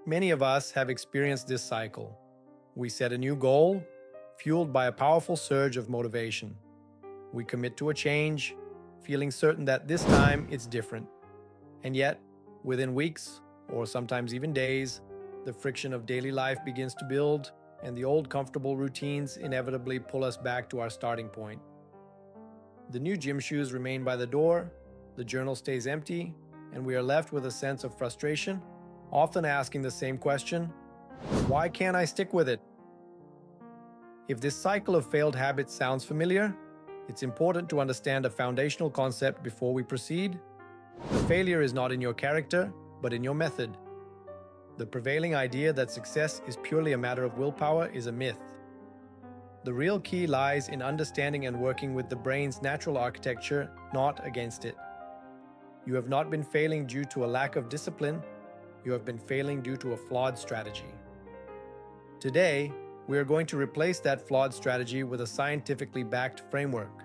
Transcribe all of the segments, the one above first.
Many of us have experienced this cycle. We set a new goal, fueled by a powerful surge of motivation. We commit to a change, feeling certain that this time it's different. And yet, within weeks, or sometimes even days, the friction of daily life begins to build, and the old comfortable routines inevitably pull us back to our starting point. The new gym shoes remain by the door, the journal stays empty, and we are left with a sense of frustration, often asking the same question: why can't I stick with it? If this cycle of failed habits sounds familiar, it's important to understand a foundational concept before we proceed. The failure is not in your character, but in your method. The prevailing idea that success is purely a matter of willpower is a myth. The real key lies in understanding and working with the brain's natural architecture, not against it. You have not been failing due to a lack of discipline, you have been failing due to a flawed strategy. Today, we are going to replace that flawed strategy with a scientifically backed framework.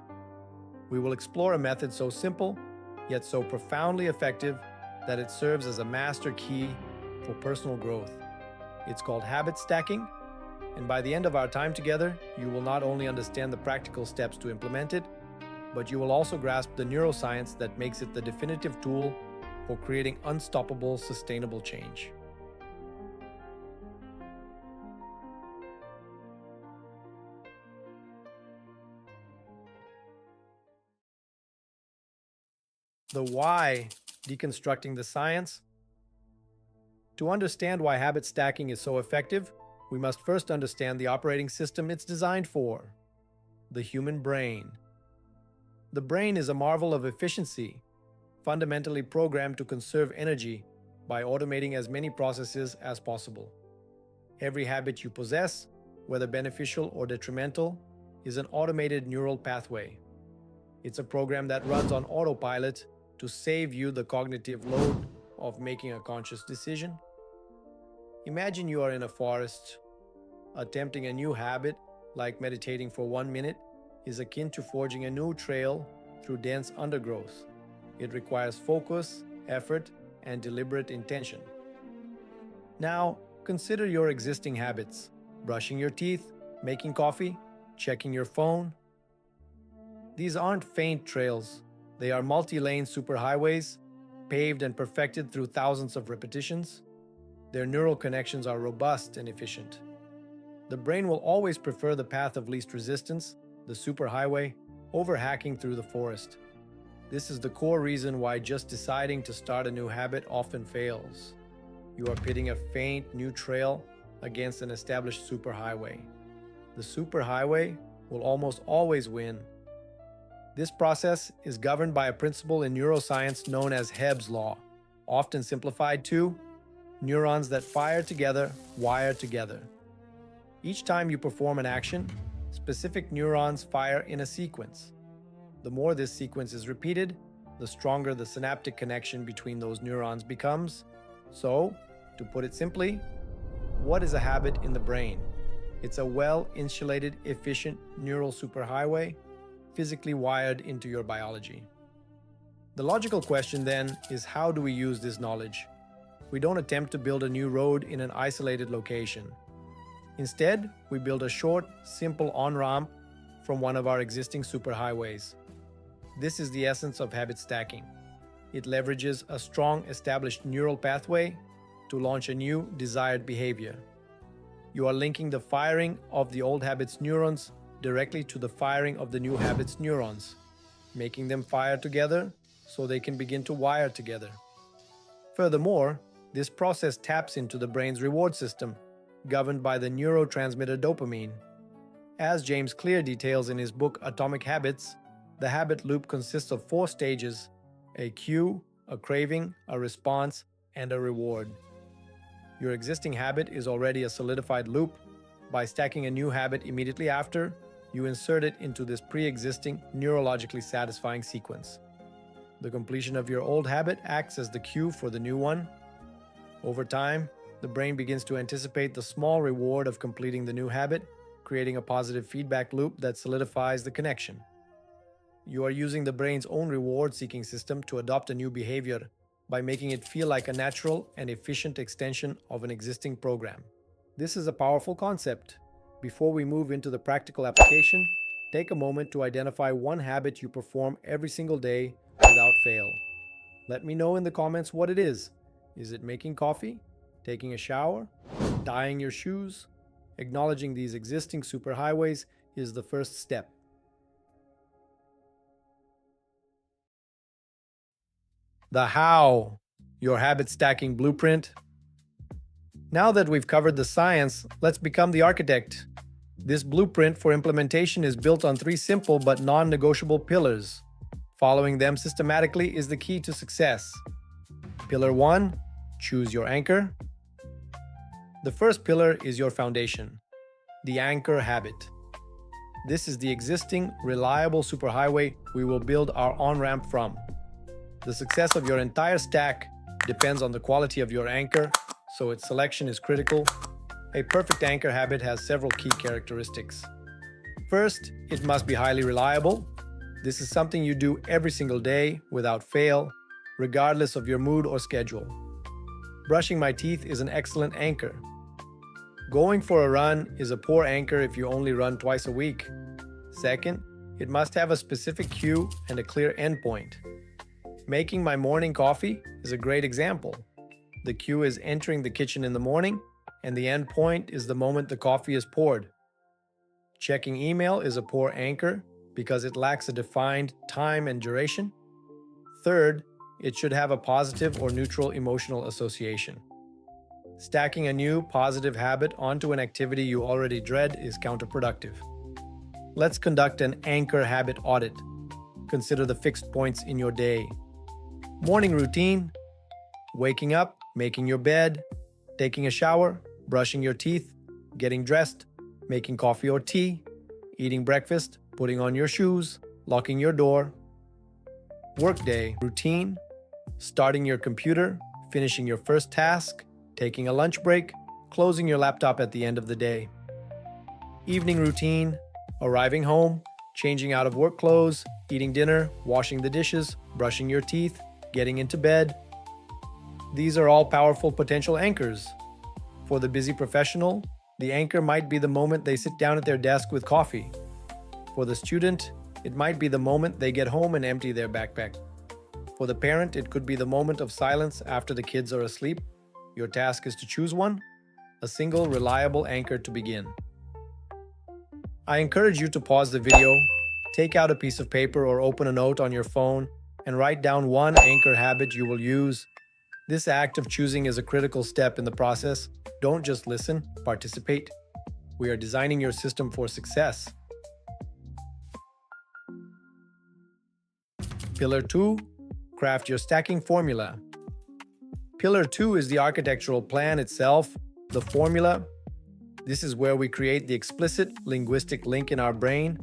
We will explore a method so simple, yet so profoundly effective, that it serves as a master key for personal growth. It's called habit stacking, and by the end of our time together, you will not only understand the practical steps to implement it, but you will also grasp the neuroscience that makes it the definitive tool for creating unstoppable, sustainable change. The why, deconstructing the science. To understand why habit stacking is so effective, we must first understand the operating system it's designed for: the human brain. The brain is a marvel of efficiency, fundamentally programmed to conserve energy by automating as many processes as possible. Every habit you possess, whether beneficial or detrimental, is an automated neural pathway. It's a program that runs on autopilot to save you the cognitive load of making a conscious decision. Imagine you are in a forest. Attempting a new habit, like meditating for 1 minute, is akin to forging a new trail through dense undergrowth. It requires focus, effort, and deliberate intention. Now, consider your existing habits: brushing your teeth, making coffee, checking your phone. These aren't faint trails. They are multi-lane superhighways, paved and perfected through thousands of repetitions. Their neural connections are robust and efficient. The brain will always prefer the path of least resistance, the superhighway, over hacking through the forest. This is the core reason why just deciding to start a new habit often fails. You are pitting a faint new trail against an established superhighway. The superhighway will almost always win. This process is governed by a principle in neuroscience known as Hebb's law, often simplified to: neurons that fire together wire together. Each time you perform an action, specific neurons fire in a sequence. The more this sequence is repeated, the stronger the synaptic connection between those neurons becomes. So, to put it simply, what is a habit in the brain? It's a well-insulated, efficient neural superhighway, physically wired into your biology. The logical question then is, how do we use this knowledge? We don't attempt to build a new road in an isolated location. Instead, we build a short, simple on-ramp from one of our existing superhighways. This is the essence of habit stacking. It leverages a strong, established neural pathway to launch a new, desired behavior. You are linking the firing of the old habit's neurons directly to the firing of the new habit's neurons, making them fire together so they can begin to wire together. Furthermore, this process taps into the brain's reward system, governed by the neurotransmitter dopamine. As James Clear details in his book Atomic Habits, the habit loop consists of 4 stages: a cue, a craving, a response, and a reward. Your existing habit is already a solidified loop. By stacking a new habit immediately after, you insert it into this pre-existing, neurologically satisfying sequence. The completion of your old habit acts as the cue for the new one. Over time, the brain begins to anticipate the small reward of completing the new habit, creating a positive feedback loop that solidifies the connection. You are using the brain's own reward-seeking system to adopt a new behavior, by making it feel like a natural and efficient extension of an existing program. This is a powerful concept. Before we move into the practical application, take a moment to identify one habit you perform every single day without fail. Let me know in the comments what it is. Is it making coffee? Taking a shower? Dyeing your shoes? Acknowledging these existing superhighways is the first step. The how, your habit stacking blueprint. Now that we've covered the science, let's become the architect. This blueprint for implementation is built on three simple but non-negotiable pillars. Following them systematically is the key to success. Pillar 1, choose your anchor. The first pillar is your foundation, the anchor habit. This is the existing, reliable superhighway we will build our on-ramp from. The success of your entire stack depends on the quality of your anchor, so its selection is critical. A perfect anchor habit has several key characteristics. First, it must be highly reliable. This is something you do every single day without fail, regardless of your mood or schedule. Brushing my teeth is an excellent anchor. Going for a run is a poor anchor if you only run twice a week. Second, it must have a specific cue and a clear endpoint. Making my morning coffee is a great example. The cue is entering the kitchen in the morning, and the endpoint is the moment the coffee is poured. Checking email is a poor anchor because it lacks a defined time and duration. Third, it should have a positive or neutral emotional association. Stacking a new positive habit onto an activity you already dread is counterproductive. Let's conduct an anchor habit audit. Consider the fixed points in your day. Morning routine: waking up, making your bed, taking a shower, brushing your teeth, getting dressed, making coffee or tea, eating breakfast, putting on your shoes, locking your door. Workday routine: starting your computer, finishing your first task, taking a lunch break, closing your laptop at the end of the day. Evening routine: arriving home, changing out of work clothes, eating dinner, washing the dishes, brushing your teeth, getting into bed. These are all powerful potential anchors. For the busy professional, the anchor might be the moment they sit down at their desk with coffee. For the student, it might be the moment they get home and empty their backpack. For the parent, it could be the moment of silence after the kids are asleep. Your task is to choose one, a single reliable anchor to begin. I encourage you to pause the video, take out a piece of paper or open a note on your phone, and write down one anchor habit you will use. This act of choosing is a critical step in the process. Don't just listen, participate. We are designing your system for success. Pillar 2, craft your stacking formula. Pillar 2 is the architectural plan itself, the formula. This is where we create the explicit linguistic link in our brain.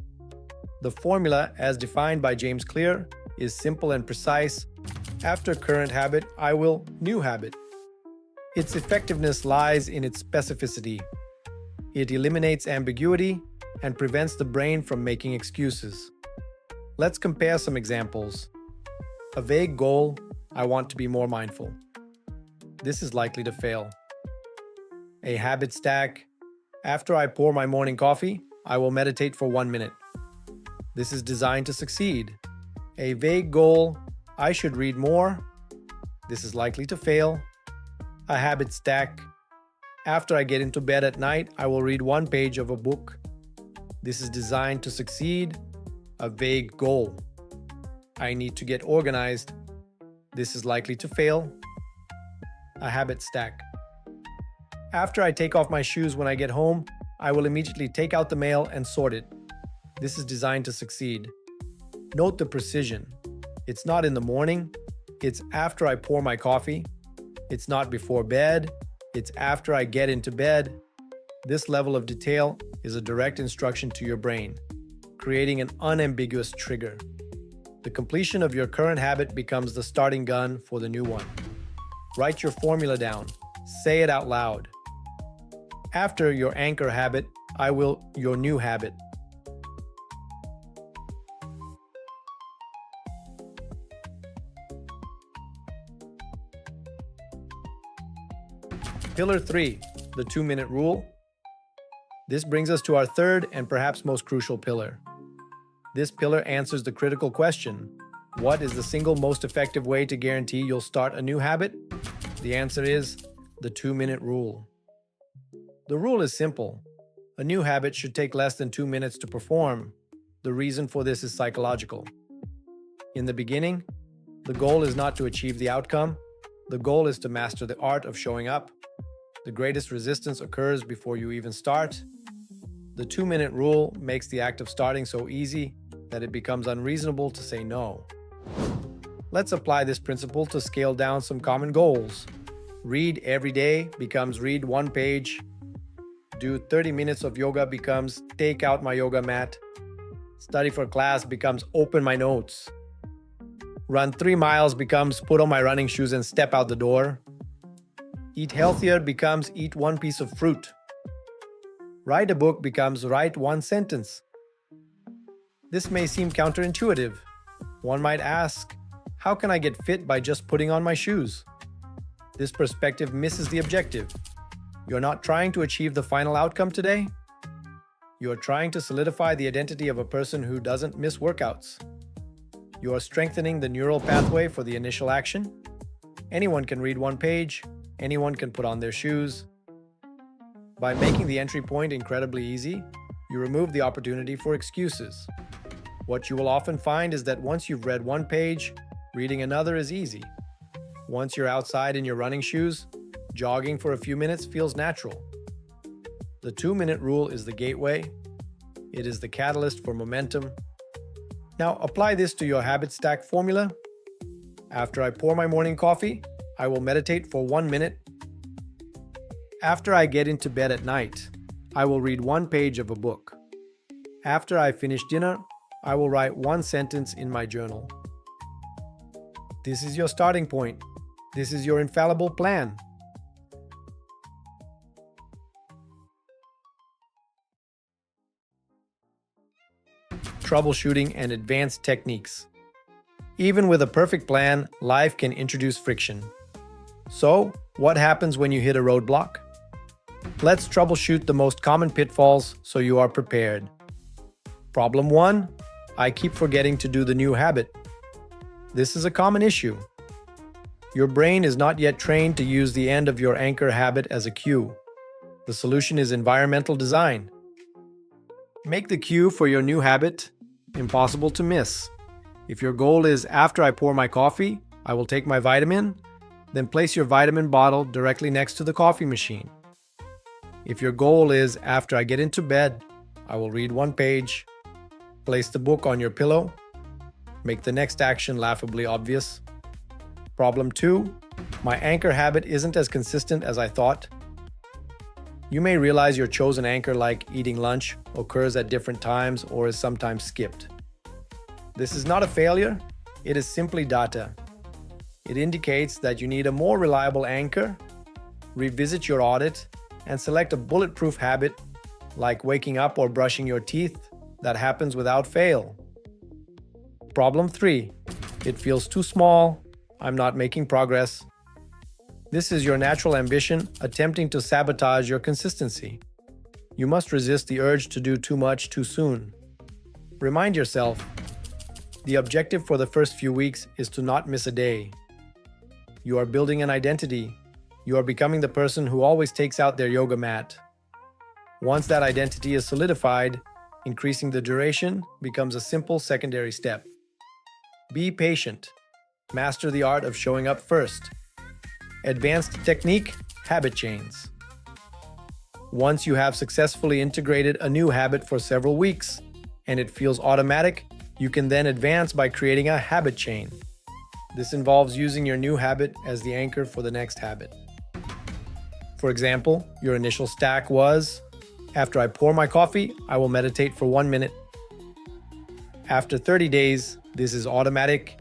The formula, as defined by James Clear, is simple and precise. After current habit, I will new habit. Its effectiveness lies in its specificity. It eliminates ambiguity and prevents the brain from making excuses. Let's compare some examples. A vague goal: I want to be more mindful. This is likely to fail. A habit stack: after I pour my morning coffee, I will meditate for 1 minute. This is designed to succeed. A vague goal: I should read more. This is likely to fail. A habit stack: after I get into bed at night, I will read 1 page of a book. This is designed to succeed. A vague goal: I need to get organized. This is likely to fail. A habit stack: after I take off my shoes when I get home, I will immediately take out the mail and sort it. This is designed to succeed. Note the precision. It's not in the morning. It's after I pour my coffee. It's not before bed. It's after I get into bed. This level of detail is a direct instruction to your brain, creating an unambiguous trigger. The completion of your current habit becomes the starting gun for the new one. Write your formula down. Say it out loud. After your anchor habit, I will your new habit. Pillar 3, the 2-minute rule. This brings us to our third and perhaps most crucial pillar. This pillar answers the critical question: what is the single most effective way to guarantee you'll start a new habit? The answer is the 2-minute rule. The rule is simple. A new habit should take less than 2 minutes to perform. The reason for this is psychological. In the beginning, the goal is not to achieve the outcome. The goal is to master the art of showing up. The greatest resistance occurs before you even start. The 2-minute rule makes the act of starting so easy that it becomes unreasonable to say no. Let's apply this principle to scale down some common goals. Read every day becomes read one page. Do 30 minutes of yoga becomes take out my yoga mat. Study for class becomes open my notes. Run 3 miles becomes put on my running shoes and step out the door. Eat healthier becomes eat one piece of fruit. Write a book becomes write one sentence. This may seem counterintuitive. One might ask, how can I get fit by just putting on my shoes? This perspective misses the objective. You're not trying to achieve the final outcome today. You are trying to solidify the identity of a person who doesn't miss workouts. You are strengthening the neural pathway for the initial action. Anyone can read one page. Anyone can put on their shoes. By making the entry point incredibly easy, you remove the opportunity for excuses. What you will often find is that once you've read one page, reading another is easy. Once you're outside in your running shoes, jogging for a few minutes feels natural. The 2-minute rule is the gateway. It is the catalyst for momentum. Now apply this to your habit stack formula. After I pour my morning coffee, I will meditate for 1 minute. After I get into bed at night, I will read 1 page of a book. After I finish dinner, I will write 1 sentence in my journal. This is your starting point. This is your infallible plan. Troubleshooting and advanced techniques. Even with a perfect plan, life can introduce friction. So, what happens when you hit a roadblock? Let's troubleshoot the most common pitfalls so you are prepared. Problem 1. I keep forgetting to do the new habit. This is a common issue. Your brain is not yet trained to use the end of your anchor habit as a cue. The solution is environmental design. Make the cue for your new habit impossible to miss. If your goal is after I pour my coffee, I will take my vitamin, then place your vitamin bottle directly next to the coffee machine. If your goal is after I get into bed, I will read 1 page, place the book on your pillow, make the next action laughably obvious. Problem 2. My anchor habit isn't as consistent as I thought. You may realize your chosen anchor, like eating lunch, occurs at different times or is sometimes skipped. This is not a failure, it is simply data. It indicates that you need a more reliable anchor. Revisit your audit and select a bulletproof habit, like waking up or brushing your teeth, that happens without fail. Problem 3. It feels too small. I'm not making progress. This is your natural ambition attempting to sabotage your consistency. You must resist the urge to do too much too soon. Remind yourself, the objective for the first few weeks is to not miss a day. You are building an identity. You are becoming the person who always takes out their yoga mat. Once that identity is solidified, increasing the duration becomes a simple secondary step. Be patient. Master the art of showing up first. Advanced technique, habit chains. Once you have successfully integrated a new habit for several weeks and it feels automatic, you can then advance by creating a habit chain. This involves using your new habit as the anchor for the next habit. For example, your initial stack was, after I pour my coffee, I will meditate for 1 minute. After 30 days, this is automatic.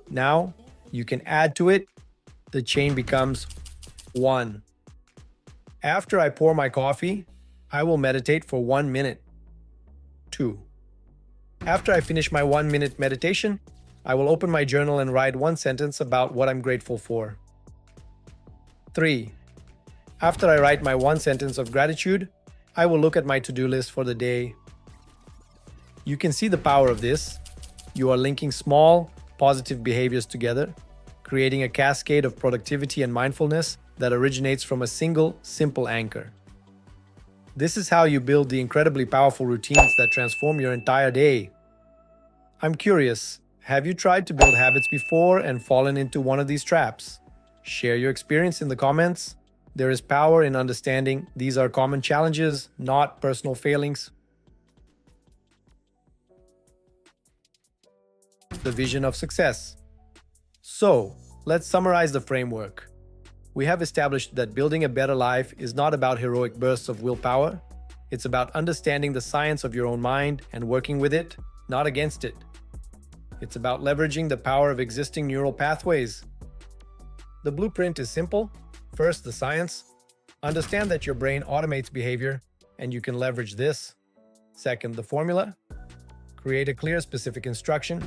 Now, you can add to it. The chain becomes 1. After I pour my coffee, I will meditate for 1 minute. 2. After I finish my 1-minute meditation, I will open my journal and write 1 sentence about what I'm grateful for. 3. After I write my one sentence of gratitude, I will look at my to-do list for the day. You can see the power of this. You are linking small, positive behaviors together, creating a cascade of productivity and mindfulness that originates from a single, simple anchor. This is how you build the incredibly powerful routines that transform your entire day. I'm curious, have you tried to build habits before and fallen into one of these traps? Share your experience in the comments. There is power in understanding these are common challenges, not personal failings. The vision of success. So, let's summarize the framework. We have established that building a better life is not about heroic bursts of willpower. It's about understanding the science of your own mind and working with it, not against it. It's about leveraging the power of existing neural pathways. The blueprint is simple. First, the science. Understand that your brain automates behavior, and you can leverage this. Second, the formula. Create a clear, specific instruction.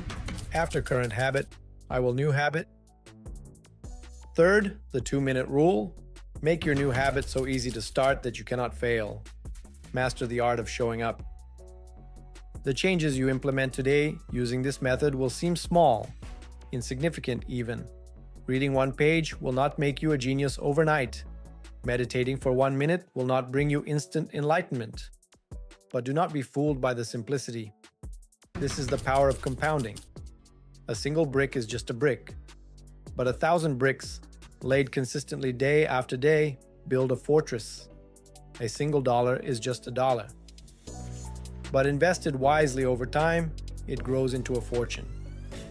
After current habit, I will new habit. Third, the 2-minute rule. Make your new habit so easy to start that you cannot fail. Master the art of showing up. The changes you implement today using this method will seem small, insignificant even. Reading one page will not make you a genius overnight. Meditating for 1 minute will not bring you instant enlightenment. But do not be fooled by the simplicity. This is the power of compounding. A single brick is just a brick, but 1,000 bricks, laid consistently day after day, build a fortress. A single dollar is just a dollar. But invested wisely over time, it grows into a fortune.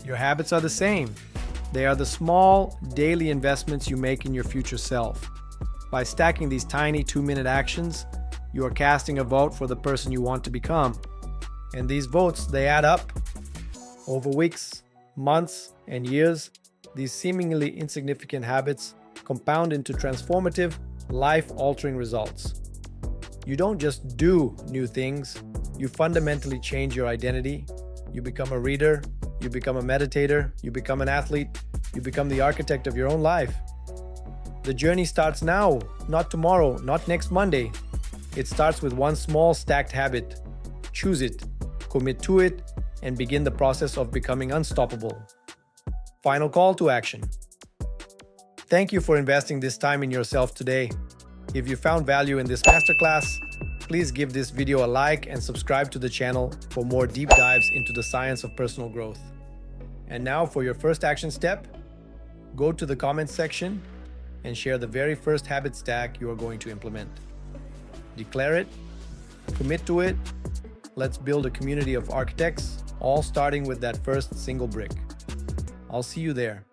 Your habits are the same. They are the small, daily investments you make in your future self. By stacking these tiny 2-minute actions, you are casting a vote for the person you want to become. And these votes, they add up. Over weeks, months, and years, these seemingly insignificant habits compound into transformative, life-altering results. You don't just do new things, you fundamentally change your identity. You become a reader, you become a meditator, you become an athlete, you become the architect of your own life. The journey starts now, not tomorrow, not next Monday. It starts with one small stacked habit. Choose it, commit to it, and begin the process of becoming unstoppable. Final call to action. Thank you for investing this time in yourself today. If you found value in this masterclass, please give this video a like and subscribe to the channel for more deep dives into the science of personal growth. And now for your first action step, go to the comments section and share the very first habit stack you are going to implement. Declare it, commit to it. Let's build a community of architects, all starting with that first single brick. I'll see you there.